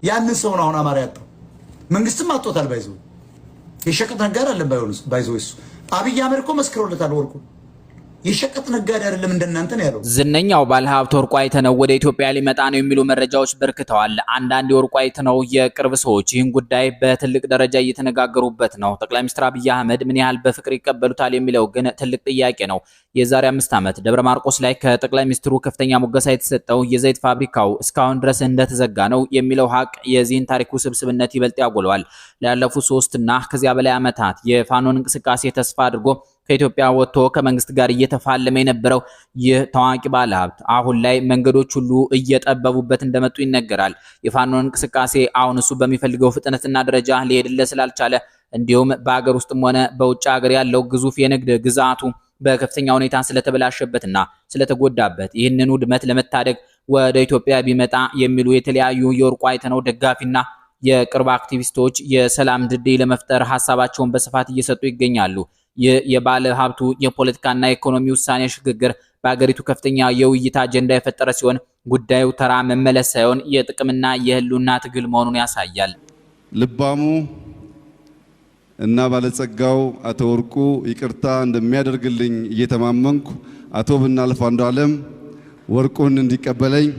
ያንን ሰው ነው አሁን አማራ ያጣው። መንግስትም አጥቶታል። ባይዘው የሸቀጥ ነጋዴ አይደለም ባይዘው እሱ አብይ አህመድ እኮ መስክሮለታል። ወርቁ የሸቀጥ ነጋዴ አይደለም እንደናንተ ነው ያለው። ዝነኛው ባለሀብት ወርቁ አይተነው ወደ ኢትዮጵያ ሊመጣ ነው የሚሉ መረጃዎች በርክተዋል። አንዳንድ የወርቁ አይተነው የቅርብ ሰዎች ይህን ጉዳይ በትልቅ ደረጃ እየተነጋገሩበት ነው። ጠቅላይ ሚኒስትር አብይ አህመድ ምን ያህል በፍቅር ይቀበሉታል የሚለው ግን ትልቅ ጥያቄ ነው። የዛሬ 5 ዓመት ደብረ ማርቆስ ላይ ከጠቅላይ ሚኒስትሩ ከፍተኛ ሞገሳ የተሰጠው የዘይት ፋብሪካው እስካሁን ድረስ እንደተዘጋ ነው የሚለው ሀቅ የዚህን ታሪክ ውስብስብነት ይበልጥ ያጎለዋል። ላለፉት 3 እና ከዚያ በላይ ዓመታት የፋኖን እንቅስቃሴ ተስፋ አድርጎ ከኢትዮጵያ ወጥቶ ከመንግስት ጋር እየተፋለመ የነበረው ይህ ታዋቂ ባለሀብት አሁን ላይ መንገዶች ሁሉ እየጠበቡበት እንደመጡ ይነገራል። የፋኖን እንቅስቃሴ አሁን እሱ በሚፈልገው ፍጥነትና ደረጃ ሊሄድለት ስላልቻለ እንዲሁም በአገር ውስጥም ሆነ በውጭ ሀገር ያለው ግዙፍ የንግድ ግዛቱ በከፍተኛ ሁኔታ ስለተበላሸበትና ስለተጎዳበት ይህንን ውድመት ለመታደግ ወደ ኢትዮጵያ ቢመጣ የሚሉ የተለያዩ የወርቁ አይተነው ደጋፊና የቅርብ አክቲቪስቶች የሰላም ድልድይ ለመፍጠር ሐሳባቸውን በስፋት እየሰጡ ይገኛሉ። የባለ ሀብቱ የፖለቲካና የኢኮኖሚ ውሳኔ ሽግግር በአገሪቱ ከፍተኛ የውይይት አጀንዳ የፈጠረ ሲሆን ጉዳዩ ተራ መመለስ ሳይሆን የጥቅምና የህልውና ትግል መሆኑን ያሳያል። ልባሙ እና ባለጸጋው አቶ ወርቁ ይቅርታ እንደሚያደርግልኝ እየተማመንኩ አቶ ብናልፍ አንዱዓለም ወርቁን እንዲቀበለኝ።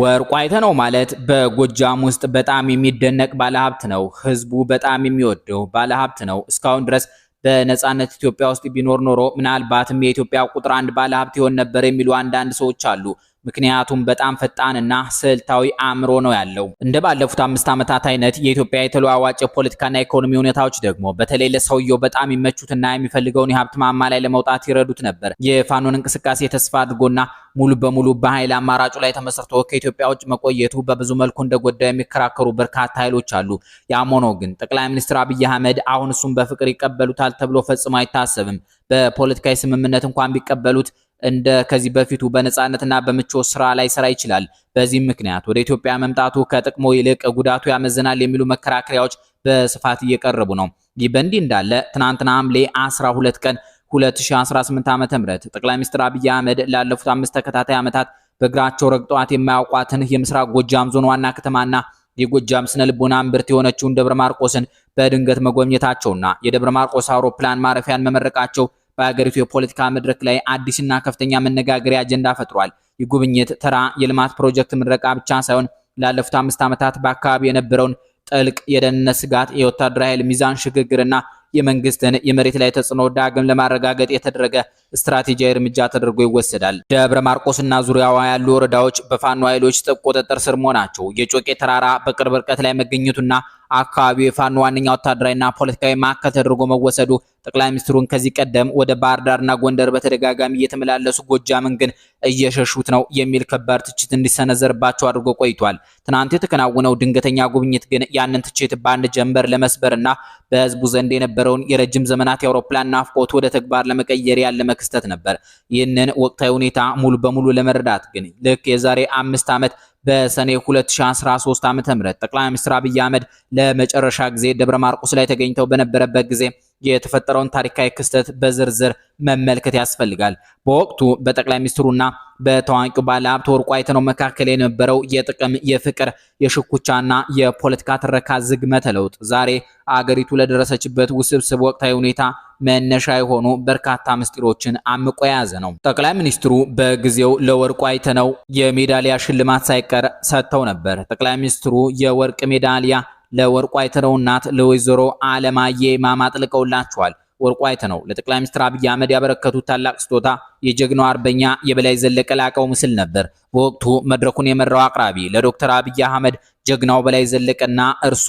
ወርቁ አይተነው ማለት በጎጃም ውስጥ በጣም የሚደነቅ ባለሀብት ነው። ህዝቡ በጣም የሚወደው ባለሀብት ነው። እስካሁን ድረስ በነጻነት ኢትዮጵያ ውስጥ ቢኖር ኖሮ ምናልባትም የኢትዮጵያ ቁጥር 1 ባለሀብት ይሆን ነበር የሚሉ አንዳንድ ሰዎች አሉ። ምክንያቱም በጣም ፈጣንና ስልታዊ አእምሮ ነው ያለው። እንደ ባለፉት 5 ዓመታት አይነት የኢትዮጵያ የተለዋዋጭ ፖለቲካና ኢኮኖሚ ሁኔታዎች ደግሞ በተለይ ለሰውየው በጣም ይመቹትና የሚፈልገውን የሀብት ማማ ላይ ለመውጣት ይረዱት ነበር። የፋኖን እንቅስቃሴ ተስፋ አድርጎና ሙሉ በሙሉ በኃይል አማራጩ ላይ ተመስርቶ ከኢትዮጵያ ውጭ መቆየቱ በብዙ መልኩ እንደጎዳ የሚከራከሩ በርካታ ኃይሎች አሉ። ያም ሆኖ ግን ጠቅላይ ሚኒስትር አብይ አህመድ አሁን እሱን በፍቅር ይቀበሉታል ተብሎ ፈጽሞ አይታሰብም። በፖለቲካዊ ስምምነት እንኳን ቢቀበሉት እንደ ከዚህ በፊቱ በነጻነትና በምቾት ስራ ላይ ሰራ ይችላል። በዚህም ምክንያት ወደ ኢትዮጵያ መምጣቱ ከጥቅሙ ይልቅ ጉዳቱ ያመዝናል የሚሉ መከራከሪያዎች በስፋት እየቀረቡ ነው። ይህ በእንዲህ እንዳለ ትናንትና ሐምሌ 12 ቀን 2018 ዓ.ም ጠቅላይ ሚኒስትር አብይ አህመድ ላለፉት 5 ተከታታይ ዓመታት በእግራቸው ረግጧት የማያውቋትን የምስራቅ ጎጃም ዞን ዋና ከተማና የጎጃም ስነ ልቦና እምብርት የሆነችውን ደብረ ማርቆስን በድንገት መጎብኘታቸውና የደብረ ማርቆስ አውሮፕላን ማረፊያን መመረቃቸው በአገሪቱ የፖለቲካ መድረክ ላይ አዲስና ከፍተኛ መነጋገሪያ አጀንዳ ፈጥሯል። የጉብኝት ተራ የልማት ፕሮጀክት ምረቃ ብቻ ሳይሆን ላለፉት 5 ዓመታት በአካባቢ የነበረውን ጥልቅ የደህንነት ስጋት፣ የወታደራዊ ኃይል ሚዛን ሽግግርና የመንግስትን የመሬት ላይ ተጽዕኖ ዳግም ለማረጋገጥ የተደረገ ስትራቴጂያዊ እርምጃ ተደርጎ ይወሰዳል። ደብረ ማርቆስና ዙሪያዋ ያሉ ወረዳዎች በፋኖ ኃይሎች ጥብቅ ቁጥጥር ስር መሆናቸው፣ የጮቄ ተራራ በቅርብ ርቀት ላይ መገኘቱና አካባቢው የፋኖ ዋነኛ ወታደራዊና ፖለቲካዊ ማዕከል ተደርጎ መወሰዱ ጠቅላይ ሚኒስትሩን ከዚህ ቀደም ወደ ባህር ዳርና ጎንደር በተደጋጋሚ እየተመላለሱ ጎጃምን ግን እየሸሹት ነው የሚል ከባድ ትችት እንዲሰነዘርባቸው አድርጎ ቆይቷል። ትናንት የተከናወነው ድንገተኛ ጉብኝት ግን ያንን ትችት በአንድ ጀንበር ለመስበርና በህዝቡ ዘንድ የነበረውን የረጅም ዘመናት የአውሮፕላን ናፍቆት ወደ ተግባር ለመቀየር ያለመ ክስተት ነበር። ይህንን ወቅታዊ ሁኔታ ሙሉ በሙሉ ለመረዳት ግን ልክ የዛሬ 5 ዓመት በሰኔ 2013 ዓ.ም ጠቅላይ ሚኒስትር አብይ አህመድ ለመጨረሻ ጊዜ ደብረ ማርቆስ ላይ ተገኝተው በነበረበት ጊዜ የተፈጠረውን ታሪካዊ ክስተት በዝርዝር መመልከት ያስፈልጋል። በወቅቱ በጠቅላይ ሚኒስትሩና በታዋቂው ባለሀብት ወርቁ አይተነው መካከል የነበረው የጥቅም፣ የፍቅር፣ የሽኩቻና የፖለቲካ ትረካ ዝግመተ ለውጥ ዛሬ አገሪቱ ለደረሰችበት ውስብስብ ወቅታዊ ሁኔታ መነሻ የሆኑ በርካታ ምስጢሮችን አምቆ የያዘ ነው። ጠቅላይ ሚኒስትሩ በጊዜው ለወርቁ አይተነው የሜዳሊያ ሽልማት ሳይቀር ሰጥተው ነበር። ጠቅላይ ሚኒስትሩ የወርቅ ሜዳሊያ ለወርቁ አይተነው እናት ለወይዘሮ አለማየ ማማ ጥልቀውላቸዋል። ወርቁ አይተነው ለጠቅላይ ሚኒስትር አብይ አህመድ ያበረከቱት ታላቅ ስጦታ የጀግናው አርበኛ የበላይ ዘለቀ ላቀው ምስል ነበር። በወቅቱ መድረኩን የመራው አቅራቢ ለዶክተር አብይ አህመድ ጀግናው በላይ ዘለቀና እርሶ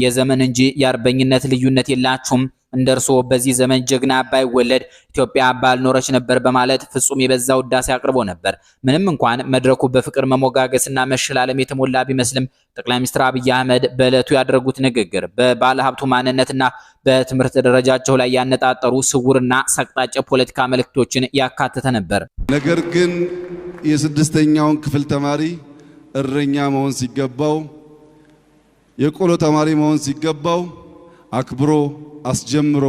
የዘመን እንጂ የአርበኝነት ልዩነት የላችሁም፣ እንደርሶ በዚህ ዘመን ጀግና ባይወለድ ኢትዮጵያ ባልኖረች ነበር በማለት ፍጹም የበዛ ውዳሴ አቅርቦ ነበር። ምንም እንኳን መድረኩ በፍቅር መሞጋገስና መሸላለም የተሞላ ቢመስልም ጠቅላይ ሚኒስትር አብይ አህመድ በዕለቱ ያደረጉት ንግግር በባለ ሀብቱ ማንነትና በትምህርት ደረጃቸው ላይ ያነጣጠሩ ስውርና ሰቅጣጭ ፖለቲካ መልእክቶችን ያካተተ ነበር። ነገር ግን የስድስተኛውን ክፍል ተማሪ እረኛ መሆን ሲገባው፣ የቆሎ ተማሪ መሆን ሲገባው አክብሮ አስጀምሮ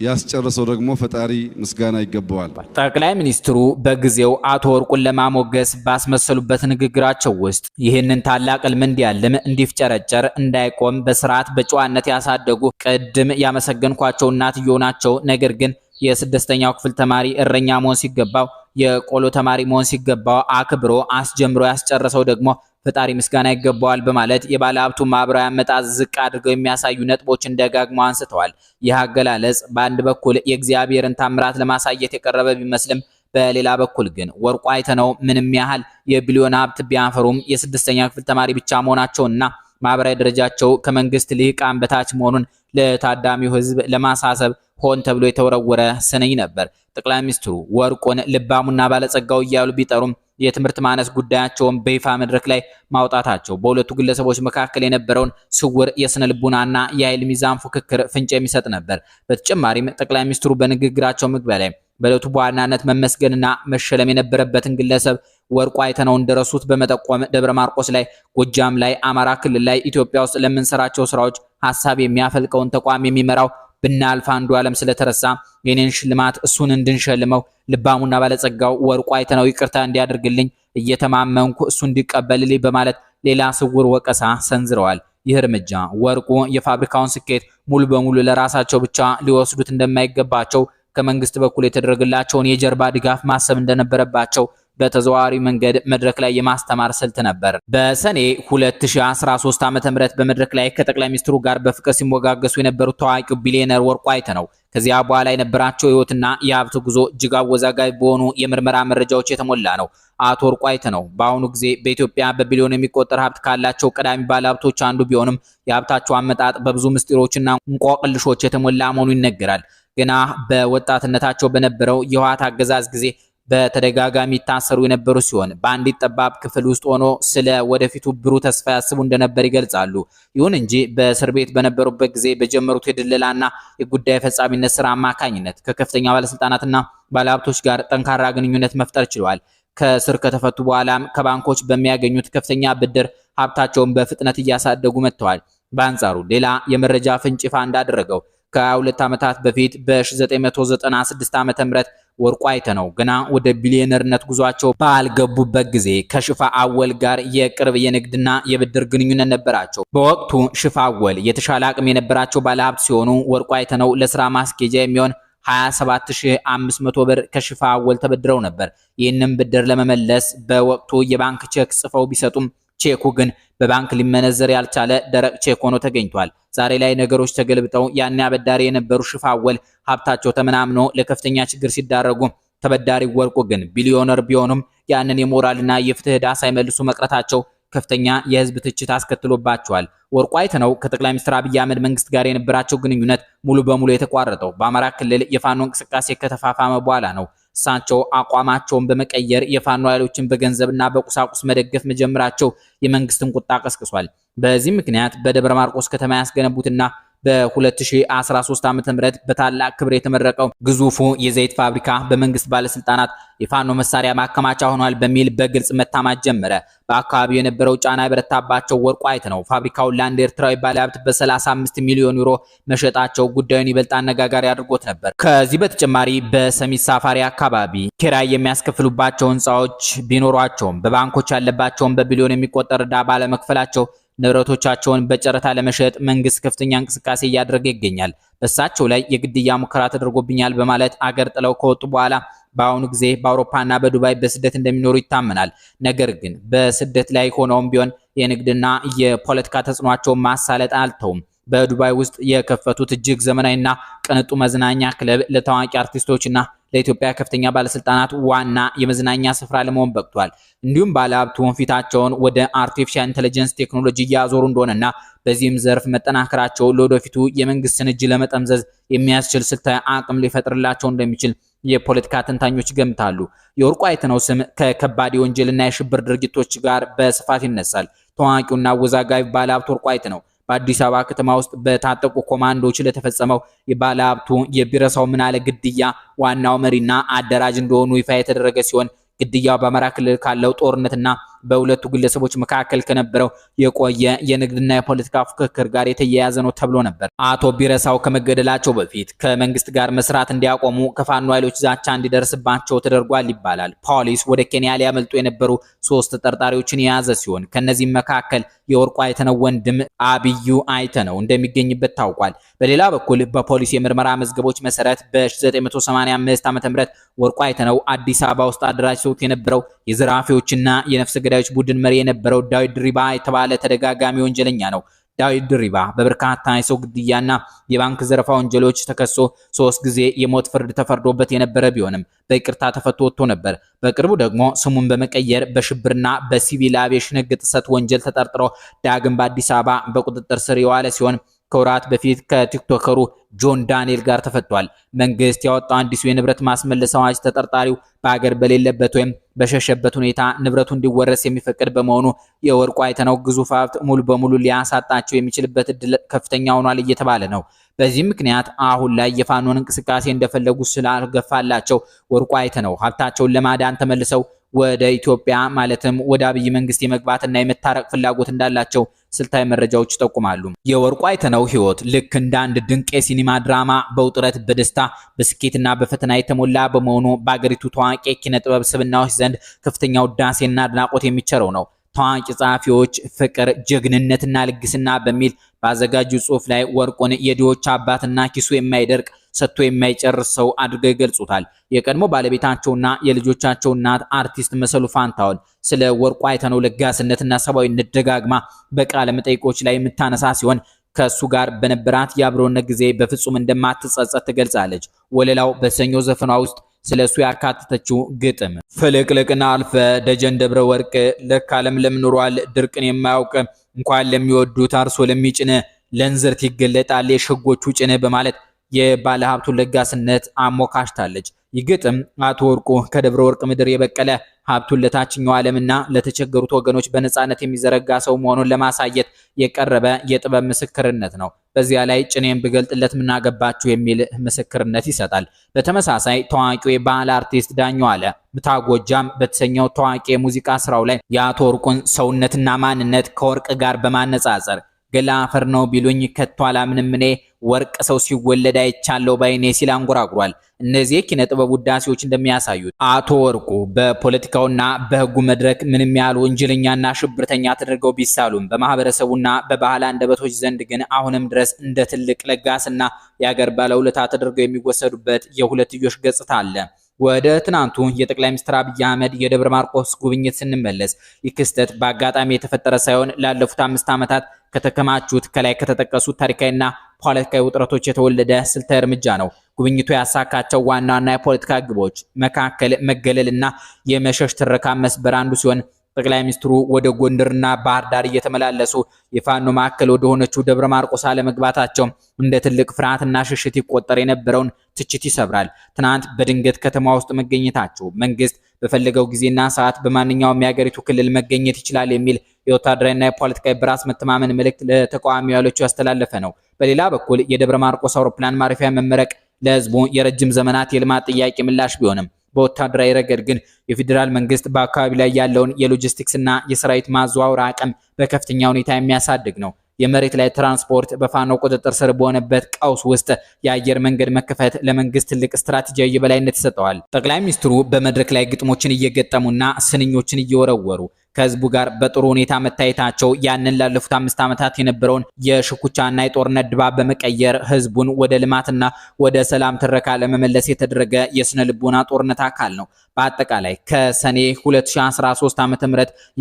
ያስጨረሰው ደግሞ ፈጣሪ ምስጋና ይገባዋል። ጠቅላይ ሚኒስትሩ በጊዜው አቶ ወርቁን ለማሞገስ ባስመሰሉበት ንግግራቸው ውስጥ ይህንን ታላቅ ሕልም እንዲያልም እንዲፍጨረጨር እንዳይቆም በስርዓት በጨዋነት ያሳደጉ ቅድም ያመሰገንኳቸው እናትየው ናቸው። ነገር ግን የስድስተኛው ክፍል ተማሪ እረኛ መሆን ሲገባው የቆሎ ተማሪ መሆን ሲገባው አክብሮ አስጀምሮ ያስጨረሰው ደግሞ ፈጣሪ ምስጋና ይገባዋል በማለት የባለሀብቱ ማብራሪያ አመጣጥ ዝቅ አድርገው የሚያሳዩ ነጥቦችን ደጋግመው አንስተዋል። ይህ አገላለጽ በአንድ በኩል የእግዚአብሔርን ታምራት ለማሳየት የቀረበ ቢመስልም በሌላ በኩል ግን ወርቁ አይተነው ምንም ያህል የቢሊዮን ሀብት ቢያፈሩም የስድስተኛ ክፍል ተማሪ ብቻ መሆናቸውና ማብራሪያ ደረጃቸው ከመንግስት ልሂቃን በታች መሆኑን ለታዳሚው ህዝብ ለማሳሰብ ሆን ተብሎ የተወረወረ ስንኝ ነበር። ጠቅላይ ሚኒስትሩ ወርቁን ልባሙና ባለጸጋው እያሉ ቢጠሩም የትምህርት ማነስ ጉዳያቸውን በይፋ መድረክ ላይ ማውጣታቸው በሁለቱ ግለሰቦች መካከል የነበረውን ስውር የስነ ልቡናና የኃይል ሚዛን ፉክክር ፍንጭ የሚሰጥ ነበር። በተጨማሪም ጠቅላይ ሚኒስትሩ በንግግራቸው መግቢያ ላይ በዕለቱ በዋናነት መመስገንና መሸለም የነበረበትን ግለሰብ ወርቁ አይተነው እንደረሱት በመጠቆም ደብረ ማርቆስ ላይ፣ ጎጃም ላይ፣ አማራ ክልል ላይ ኢትዮጵያ ውስጥ ለምንሰራቸው ስራዎች ሐሳብ የሚያፈልቀውን ተቋም የሚመራው ብናልፍ አንዱዓለም ስለተረሳ የኔን ሽልማት እሱን እንድንሸልመው ልባሙና ባለጸጋው ወርቁ አይተነው ይቅርታ እንዲያደርግልኝ እየተማመንኩ እሱ እንዲቀበልልኝ በማለት ሌላ ስውር ወቀሳ ሰንዝረዋል። ይህ እርምጃ ወርቁ የፋብሪካውን ስኬት ሙሉ በሙሉ ለራሳቸው ብቻ ሊወስዱት እንደማይገባቸው ከመንግስት በኩል የተደረገላቸውን የጀርባ ድጋፍ ማሰብ እንደነበረባቸው በተዘዋዋሪ መንገድ መድረክ ላይ የማስተማር ስልት ነበር። በሰኔ 2013 ዓ.ም በመድረክ ላይ ከጠቅላይ ሚኒስትሩ ጋር በፍቅር ሲሞጋገሱ የነበሩት ታዋቂው ቢሊዮነር ወርቁ አይተነው ከዚያ በኋላ የነበራቸው ህይወትና የሀብት ጉዞ እጅግ አወዛጋቢ በሆኑ የምርመራ መረጃዎች የተሞላ ነው። አቶ ወርቁ አይተነው በአሁኑ ጊዜ በኢትዮጵያ በቢሊዮን የሚቆጠር ሀብት ካላቸው ቀዳሚ ባለሀብቶች አንዱ ቢሆንም የሀብታቸው አመጣጥ በብዙ ምስጢሮችና እንቆቅልሾች የተሞላ መሆኑ ይነገራል። ገና በወጣትነታቸው በነበረው የህወሓት አገዛዝ ጊዜ በተደጋጋሚ ታሰሩ የነበሩ ሲሆን በአንዲት ጠባብ ክፍል ውስጥ ሆኖ ስለ ወደፊቱ ብሩህ ተስፋ ያስቡ እንደነበር ይገልጻሉ። ይሁን እንጂ በእስር ቤት በነበሩበት ጊዜ በጀመሩት የድለላና የጉዳይ ፈጻሚነት ስራ አማካኝነት ከከፍተኛ ባለስልጣናትና ባለሀብቶች ጋር ጠንካራ ግንኙነት መፍጠር ችለዋል። ከእስር ከተፈቱ በኋላም ከባንኮች በሚያገኙት ከፍተኛ ብድር ሀብታቸውን በፍጥነት እያሳደጉ መጥተዋል። በአንጻሩ ሌላ የመረጃ ፍንጭ ይፋ እንዳደረገው ከ22 ዓመታት በፊት በ1996 ዓ.ም ወርቁ አይተነው ገና ወደ ቢሊዮነርነት ጉዟቸው ባልገቡበት ጊዜ ከሽፋ አወል ጋር የቅርብ የንግድና የብድር ግንኙነት ነበራቸው። በወቅቱ ሽፋ አወል የተሻለ አቅም የነበራቸው ባለሀብት ሲሆኑ ወርቁ አይተነው ለስራ ማስኬጃ የሚሆን 27500 ብር ከሽፋ አወል ተበድረው ነበር። ይህንን ብድር ለመመለስ በወቅቱ የባንክ ቼክ ጽፈው ቢሰጡም ቼኩ ግን በባንክ ሊመነዘር ያልቻለ ደረቅ ቼክ ሆኖ ተገኝቷል። ዛሬ ላይ ነገሮች ተገልብጠው ያን አበዳሪ የነበሩ ሽፋ አወል ሀብታቸው ተመናምኖ ለከፍተኛ ችግር ሲዳረጉ፣ ተበዳሪ ወርቁ ግን ቢሊዮነር ቢሆኑም ያንን የሞራልና የፍትህ ዕዳ ሳይመልሱ መቅረታቸው ከፍተኛ የህዝብ ትችት አስከትሎባቸዋል። ወርቁ አይተነው ከጠቅላይ ሚኒስትር አብይ አህመድ መንግስት ጋር የነበራቸው ግንኙነት ሙሉ በሙሉ የተቋረጠው በአማራ ክልል የፋኖ እንቅስቃሴ ከተፋፋመ በኋላ ነው። እሳቸው አቋማቸውን በመቀየር የፋኖ ኃይሎችን በገንዘብና በቁሳቁስ መደገፍ መጀመራቸው የመንግስትን ቁጣ ቀስቅሷል። በዚህ ምክንያት በደብረ ማርቆስ ከተማ ያስገነቡትና በ2013 ዓ.ም በታላቅ ክብር የተመረቀው ግዙፉ የዘይት ፋብሪካ በመንግስት ባለስልጣናት የፋኖ መሳሪያ ማከማቻ ሆኗል በሚል በግልጽ መታማት ጀመረ። በአካባቢው የነበረው ጫና የበረታባቸው ወርቁ አይተነው ፋብሪካውን ለአንድ ኤርትራዊ ባለሀብት በ35 ሚሊዮን ዩሮ መሸጣቸው ጉዳዩን ይበልጥ አነጋጋሪ አድርጎት ነበር። ከዚህ በተጨማሪ በሰሚት ሳፋሪ አካባቢ ኪራይ የሚያስከፍሉባቸው ህንፃዎች ቢኖሯቸውም በባንኮች ያለባቸውን በቢሊዮን የሚቆጠር ዕዳ ባለመክፈላቸው ንብረቶቻቸውን በጨረታ ለመሸጥ መንግስት ከፍተኛ እንቅስቃሴ እያደረገ ይገኛል። በእሳቸው ላይ የግድያ ሙከራ ተደርጎብኛል በማለት አገር ጥለው ከወጡ በኋላ በአሁኑ ጊዜ በአውሮፓና በዱባይ በስደት እንደሚኖሩ ይታመናል። ነገር ግን በስደት ላይ ሆነውም ቢሆን የንግድና የፖለቲካ ተጽዕኖአቸውን ማሳለጥ አልተውም። በዱባይ ውስጥ የከፈቱት እጅግ ዘመናዊና ቅንጡ መዝናኛ ክለብ ለታዋቂ አርቲስቶችና ለኢትዮጵያ ከፍተኛ ባለስልጣናት ዋና የመዝናኛ ስፍራ ለመሆን በቅቷል። እንዲሁም ባለሀብቱ ፊታቸውን ወደ አርቲፊሻል ኢንተለጀንስ ቴክኖሎጂ እያዞሩ እንደሆነና በዚህም ዘርፍ መጠናከራቸው ለወደፊቱ የመንግስትን እጅ ለመጠምዘዝ የሚያስችል ስልታዊ አቅም ሊፈጥርላቸው እንደሚችል የፖለቲካ ተንታኞች ገምታሉ። የወርቁ አይተነው ስም ከከባድ የወንጀልና የሽብር ድርጊቶች ጋር በስፋት ይነሳል። ታዋቂውና አወዛጋቢ ባለሀብት ወርቁ አይተነው በአዲስ አበባ ከተማ ውስጥ በታጠቁ ኮማንዶዎች ለተፈጸመው የባለሀብቱ የቢረሳው ምናለ ግድያ ዋናው መሪና አደራጅ እንደሆኑ ይፋ የተደረገ ሲሆን ግድያው በአማራ ክልል ካለው ጦርነትና በሁለቱ ግለሰቦች መካከል ከነበረው የቆየ የንግድና የፖለቲካ ፉክክር ጋር የተያያዘ ነው ተብሎ ነበር። አቶ ቢረሳው ከመገደላቸው በፊት ከመንግስት ጋር መስራት እንዲያቆሙ ከፋኖ ኃይሎች ዛቻ እንዲደርስባቸው ተደርጓል ይባላል። ፖሊስ ወደ ኬንያ ሊያመልጡ የነበሩ 3 ተጠርጣሪዎችን የያዘ ሲሆን ከነዚህም መካከል የወርቁ አይተነው ወንድም አብዩ አይተነው እንደሚገኝበት ታውቋል። በሌላ በኩል በፖሊስ የምርመራ መዝገቦች መሰረት በ1985 ዓ.ም ወርቁ አይተነው አዲስ አበባ ውስጥ አደራጅቶት የነበረው የዘራፊዎችና የነፍሰ ገዳዮች ቡድን መሪ የነበረው ዳዊት ድሪባ የተባለ ተደጋጋሚ ወንጀለኛ ነው። ዳዊት ድሪባ በበርካታ የሰው ግድያና የባንክ ዘረፋ ወንጀሎች ተከሶ 3 ጊዜ የሞት ፍርድ ተፈርዶበት የነበረ ቢሆንም በይቅርታ ተፈቶ ወጥቶ ነበር። በቅርቡ ደግሞ ስሙን በመቀየር በሽብርና በሲቪል አቪዬሽን ሕግ ጥሰት ወንጀል ተጠርጥሮ ዳግም በአዲስ አበባ በቁጥጥር ስር የዋለ ሲሆን ከወራት በፊት ከቲክቶከሩ ጆን ዳንኤል ጋር ተፈቷል። መንግስት ያወጣው አዲሱ የንብረት ማስመለስ አዋጅ ተጠርጣሪው በአገር በሌለበት ወይም በሸሸበት ሁኔታ ንብረቱ እንዲወረስ የሚፈቅድ በመሆኑ የወርቁ አይተነው ግዙፍ ሀብት ሙሉ በሙሉ ሊያሳጣቸው የሚችልበት እድል ከፍተኛ ሆኗል እየተባለ ነው። በዚህ ምክንያት አሁን ላይ የፋኖን እንቅስቃሴ እንደፈለጉ ስላልገፋላቸው ወርቁ አይተነው ሀብታቸውን ለማዳን ተመልሰው ወደ ኢትዮጵያ ማለትም ወደ አብይ መንግስት የመግባትና የመታረቅ ፍላጎት እንዳላቸው ስልታዊ መረጃዎች ይጠቁማሉ። የወርቁ አይተነው ህይወት ልክ እንደ አንድ ድንቅ የሲኒማ ድራማ በውጥረት፣ በደስታ፣ በስኬትና በፈተና የተሞላ በመሆኑ በአገሪቱ ታዋቂ ኪነ ጥበብ ስብናዎች ዘንድ ከፍተኛ ውዳሴና አድናቆት የሚቸረው ነው። ታዋቂ ጸሐፊዎች ፍቅር፣ ጀግንነትና ልግስና በሚል ባዘጋጁ ጽሑፍ ላይ ወርቁን የድሆች አባትና ኪሱ የማይደርቅ ሰጥቶ የማይጨርስ ሰው አድርገው ይገልጹታል። የቀድሞ ባለቤታቸውና የልጆቻቸው እናት አርቲስት መሰሉ ፋንታውን ስለ ወርቁ አይተነው ለጋስነትና ሰብአዊነት ደጋግማ በቃለ መጠይቆች ላይ የምታነሳ ሲሆን ከሱ ጋር በነበራት የአብሮነት ጊዜ በፍጹም እንደማትጸጸት ትገልጻለች። ወለላው በሰኞ ዘፈኗ ውስጥ ስለሱ ያካተተችው ግጥም ፍልቅልቅና አልፈ ደጀን ደብረ ወርቅ ለካ ለምለም ኑሯል ድርቅን የማያውቅ እንኳን ለሚወዱት አርሶ ለሚጭን ለእንዝርት ይገለጣል የሸጎቹ ጭን በማለት የባለሀብቱን ለጋስነት አሞካሽታለች። ይግጥም አቶ ወርቁ ከደብረ ወርቅ ምድር የበቀለ ሀብቱን ለታችኛው ዓለምና ለተቸገሩት ወገኖች በነፃነት የሚዘረጋ ሰው መሆኑን ለማሳየት የቀረበ የጥበብ ምስክርነት ነው። በዚያ ላይ ጭኔን ብገልጥለት ምናገባችሁ የሚል ምስክርነት ይሰጣል። በተመሳሳይ ታዋቂው የባህል አርቲስት ዳኘው አለ ምታጎጃም በተሰኘው ታዋቂ የሙዚቃ ስራው ላይ የአቶ ወርቁን ሰውነትና ማንነት ከወርቅ ጋር በማነጻጸር ገላ አፈር ነው ቢሉኝ ከቶ አላምንም እኔ ወርቅ ሰው ሲወለድ አይቻለው ባይኔ ሲል አንጎራጉሯል። እነዚህ የኪነ ጥበብ ውዳሴዎች እንደሚያሳዩት አቶ ወርቁ በፖለቲካውና በሕጉ መድረክ ምንም ያህል ወንጀለኛና ሽብርተኛ ተደርገው ቢሳሉም በማህበረሰቡና በባህል አንደበቶች ዘንድ ግን አሁንም ድረስ እንደ ትልቅ ለጋስና የአገር ባለውለታ ተደርገው የሚወሰዱበት የሁለትዮሽ ገጽታ አለ። ወደ ትናንቱ የጠቅላይ ሚኒስትር አብይ አህመድ የደብረ ማርቆስ ጉብኝት ስንመለስ ይህ ክስተት በአጋጣሚ የተፈጠረ ሳይሆን ላለፉት 5 ዓመታት ከተከማቹት ከላይ ከተጠቀሱት ታሪካዊና ፖለቲካዊ ውጥረቶች የተወለደ ስልታዊ እርምጃ ነው። ጉብኝቱ ያሳካቸው ዋና ዋና የፖለቲካ ግቦች መካከል መገለልና የመሸሽ ትረካ መስበር አንዱ ሲሆን ጠቅላይ ሚኒስትሩ ወደ ጎንደርና ባህር ዳር እየተመላለሱ የፋኖ ማዕከል ወደ ሆነችው ደብረ ማርቆስ አለመግባታቸው እንደ ትልቅ ፍርሃትና ሽሽት ይቆጠር የነበረውን ትችት ይሰብራል። ትናንት በድንገት ከተማ ውስጥ መገኘታቸው መንግስት በፈለገው ጊዜና ሰዓት በማንኛውም የሀገሪቱ ክልል መገኘት ይችላል የሚል የወታደራዊና የፖለቲካዊ በራስ መተማመን መልእክት ለተቃዋሚ ኃይሎች ያስተላለፈ ነው። በሌላ በኩል የደብረ ማርቆስ አውሮፕላን ማረፊያ መመረቅ ለህዝቡ የረጅም ዘመናት የልማት ጥያቄ ምላሽ ቢሆንም በወታደራዊ ረገድ ግን የፌዴራል መንግስት በአካባቢ ላይ ያለውን የሎጂስቲክስ እና የሰራዊት ማዘዋወር አቅም በከፍተኛ ሁኔታ የሚያሳድግ ነው። የመሬት ላይ ትራንስፖርት በፋኖ ቁጥጥር ስር በሆነበት ቀውስ ውስጥ የአየር መንገድ መከፈት ለመንግስት ትልቅ ስትራቴጂያዊ የበላይነት ይሰጠዋል። ጠቅላይ ሚኒስትሩ በመድረክ ላይ ግጥሞችን እየገጠሙና ስንኞችን እየወረወሩ ከህዝቡ ጋር በጥሩ ሁኔታ መታየታቸው ያንን ላለፉት 5 ዓመታት የነበረውን የሽኩቻና የጦርነት ድባብ በመቀየር ህዝቡን ወደ ልማትና ወደ ሰላም ትረካ ለመመለስ የተደረገ የስነ ልቦና ጦርነት አካል ነው። በአጠቃላይ ከሰኔ 2013 ዓ.ም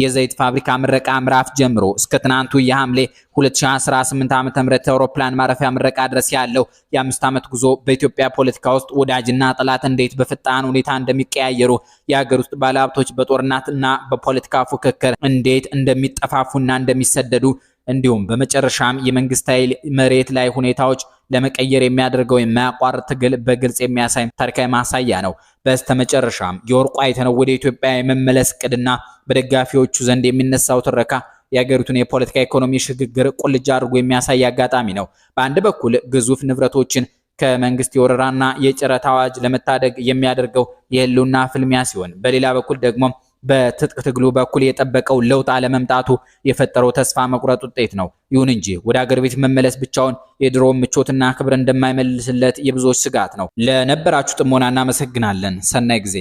የዘይት ፋብሪካ ምረቃ ምዕራፍ ጀምሮ እስከ ትናንቱ የሐምሌ 2018 ዓ.ም አውሮፕላን ማረፊያ ምረቃ ድረስ ያለው የ5 ዓመት ጉዞ በኢትዮጵያ ፖለቲካ ውስጥ ወዳጅና ጠላት እንዴት በፈጣን ሁኔታ እንደሚቀያየሩ የሀገር ውስጥ ባለሀብቶች በጦርነትና በፖለቲካ ፉክክር እንዴት እንደሚጠፋፉና እንደሚሰደዱ እንዲሁም በመጨረሻም የመንግስት ኃይል መሬት ላይ ሁኔታዎች ለመቀየር የሚያደርገው የማያቋርጥ ትግል በግልጽ የሚያሳይ ታሪካዊ ማሳያ ነው። በስተመጨረሻም የወርቁ አይተነው ወደ ኢትዮጵያ የመመለስ ቅድና በደጋፊዎቹ ዘንድ የሚነሳው ትረካ የሀገሪቱን የፖለቲካ ኢኮኖሚ ሽግግር ቁልጭ አድርጎ የሚያሳይ አጋጣሚ ነው። በአንድ በኩል ግዙፍ ንብረቶችን ከመንግስት የወረራና የጭረት አዋጅ ለመታደግ የሚያደርገው የህልውና ፍልሚያ ሲሆን፣ በሌላ በኩል ደግሞ በትጥቅ ትግሉ በኩል የጠበቀው ለውጥ አለመምጣቱ የፈጠረው ተስፋ መቁረጥ ውጤት ነው። ይሁን እንጂ ወደ አገር ቤት መመለስ ብቻውን የድሮ ምቾትና ክብር እንደማይመልስለት የብዙዎች ስጋት ነው። ለነበራችሁ ጥሞና እናመሰግናለን። ሰናይ ጊዜ